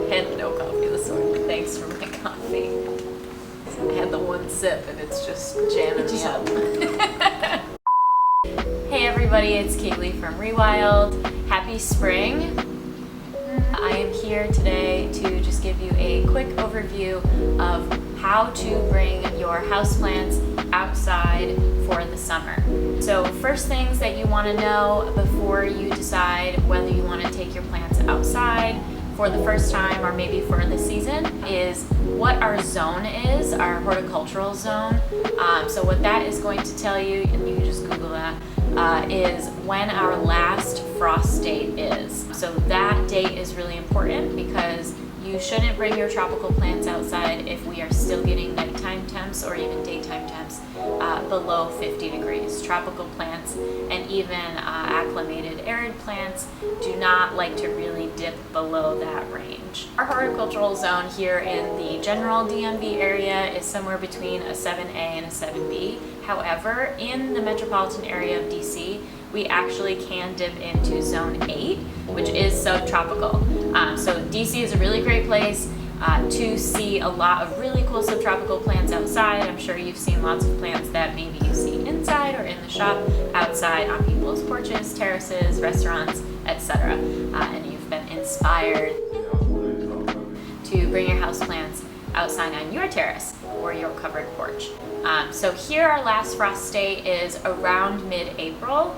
had no coffee this morning. Thanks for my coffee. I had the one sip and it's just jamming me up. Hey everybody, it's Kaylee from Rewild. Happy spring. I am here today to just give you a quick overview of how to bring your houseplants outside for the summer. So first things that you want to know before you decide whether you want to take your plants outside for the first time or maybe for the season is what our zone is, our horticultural zone. So what that is going to tell you, and you can just Google that, is when our last frost date is. So that date is really important because you shouldn't bring your tropical plants outside if we are still getting nighttime temps or even daytime temps below 50 degrees. Tropical plants and even acclimated arid plants do not like to really dip below that range. Our horticultural zone here in the general DMV area is somewhere between a 7A and a 7B. However, in the metropolitan area of DC, we actually can dip into zone 8, which is subtropical. So DC is a really great place to see a lot of really cool subtropical plants outside. I'm sure you've seen lots of plants that maybe you see inside or in the shop, outside on people's porches, terraces, restaurants, etc. And you've been inspired to bring your houseplants outside on your terrace or your covered porch. So here our last frost date is around mid-April.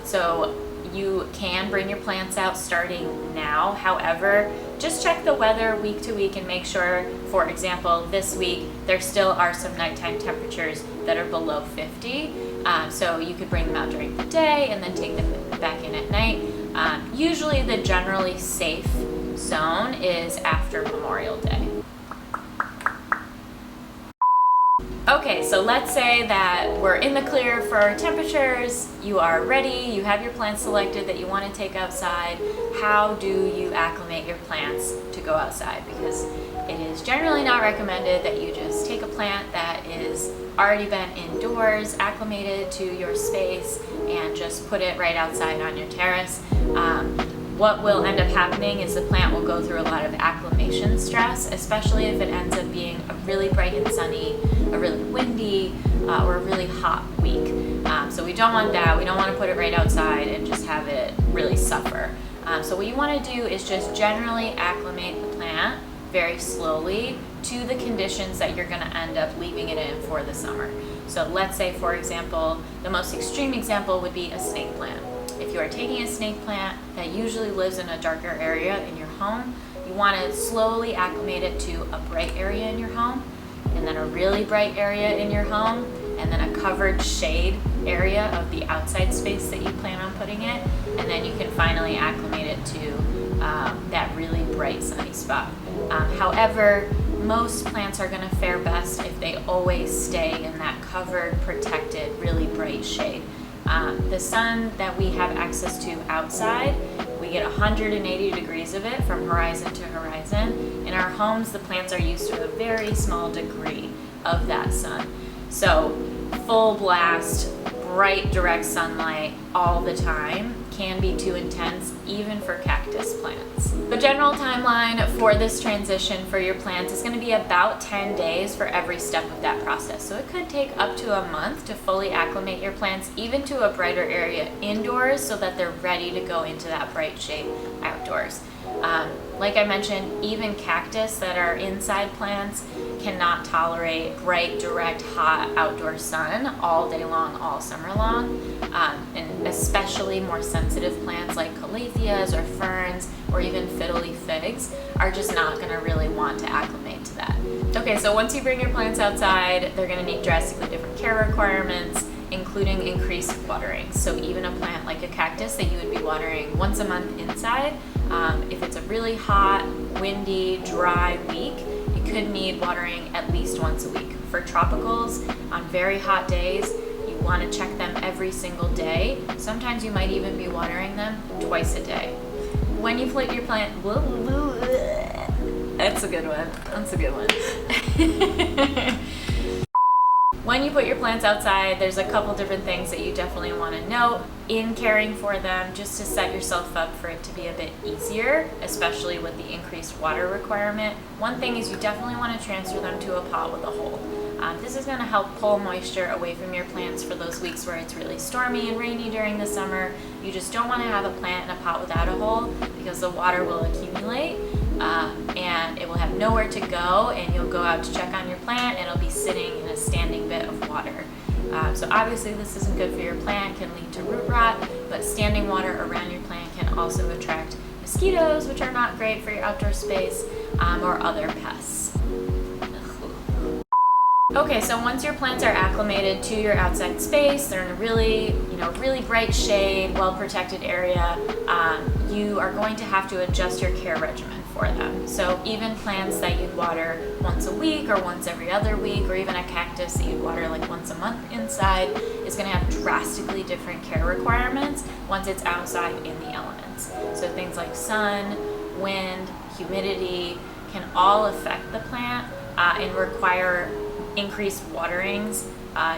So you can bring your plants out starting now. However, just check the weather week to week and make sure, for example, this week there still are some nighttime temperatures that are below 50. So you could bring them out during the day and then take them back in at night. Usually the generally safe zone is after Memorial Day. Okay, so let's say that we're in the clear for our temperatures, you are ready, you have your plants selected that you want to take outside. How do you acclimate your plants to go outside? Because it is generally not recommended that you just take a plant that is already been indoors, acclimated to your space, and just put it right outside on your terrace. What will end up happening is the plant will go through a lot of acclimation stress, especially if it ends up being a really bright and sunny, a really windy, or a really hot week. So we don't want that. We don't want to put it right outside and just have it really suffer. So what you want to do is just generally acclimate the plant very slowly to the conditions that you're going to end up leaving it in for the summer. So let's say, for example, the most extreme example would be a snake plant. If you are taking a snake plant that usually lives in a darker area in your home, you want to slowly acclimate it to a bright area in your home, and then a really bright area in your home, and then a covered shade area of the outside space that you plan on putting it, and then you can finally acclimate it to that really bright sunny spot. However, most plants are going to fare best if they always stay in that covered, protected, really bright shade. The sun that we have access to outside, we get 180 degrees of it from horizon to horizon. In our homes, the plants are used to a very small degree of that sun. So full blast, bright direct sunlight all the time can be too intense, even for cactus plants. The general timeline for this transition for your plants is going to be about 10 days for every step of that process. So it could take up to a month to fully acclimate your plants, even to a brighter area indoors, so that they're ready to go into that bright shade outdoors. Like I mentioned, even cactus that are inside plants cannot tolerate bright, direct, hot outdoor sun all day long, all summer long. And especially more sensitive plants like calatheas or ferns or even fiddly figs are just not going to really want to acclimate to that. Okay, so once you bring your plants outside, they're going to need drastically different care requirements, including increased watering. So even a plant like a cactus that you would be watering once a month inside, if it's a really hot, windy, dry week, you could need watering at least once a week. For tropicals, on very hot days, you want to check them every single day. Sometimes you might even be watering them twice a day. When you plant your plant, that's a good one. That's a good one. When you put your plants outside, there's a couple different things that you definitely want to note in caring for them, just to set yourself up for it to be a bit easier, especially with the increased water requirement. One thing is you definitely want to transfer them to a pot with a hole. This is going to help pull moisture away from your plants for those weeks where it's really stormy and rainy during the summer. You just don't want to have a plant in a pot without a hole, because the water will accumulate and it will have nowhere to go, and you'll go out to check on your plant and it'll be sitting in a standing bit of water. So obviously this isn't good for your plant, can lead to root rot, but standing water around your plant can also attract mosquitoes, which are not great for your outdoor space, or other pests. Okay, so once your plants are acclimated to your outside space, they're in a really bright shade, well-protected area, you are going to have to adjust your care regimen for them. So even plants that you'd water once a week or once every other week, or even a cactus that you'd water like once a month inside, is going to have drastically different care requirements once it's outside in the elements. So things like sun, wind, humidity can all affect the plant and require increased waterings,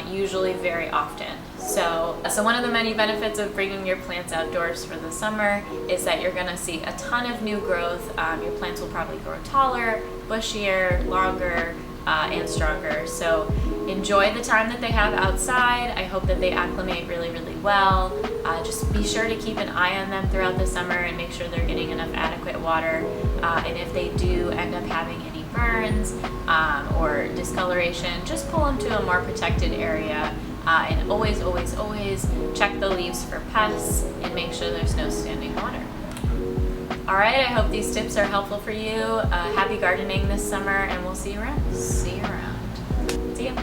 usually very often. So one of the many benefits of bringing your plants outdoors for the summer is that you're going to see a ton of new growth. Your plants will probably grow taller, bushier, longer, and stronger. So enjoy the time that they have outside. I hope that they acclimate really, really well. Just be sure to keep an eye on them throughout the summer and make sure they're getting enough adequate water. And if they do end up having any burns or discoloration, just pull them to a more protected area. And always, always, always check the leaves for pests and make sure there's no standing water. All right, I hope these tips are helpful for you. Happy gardening this summer, and we'll see you around. See you.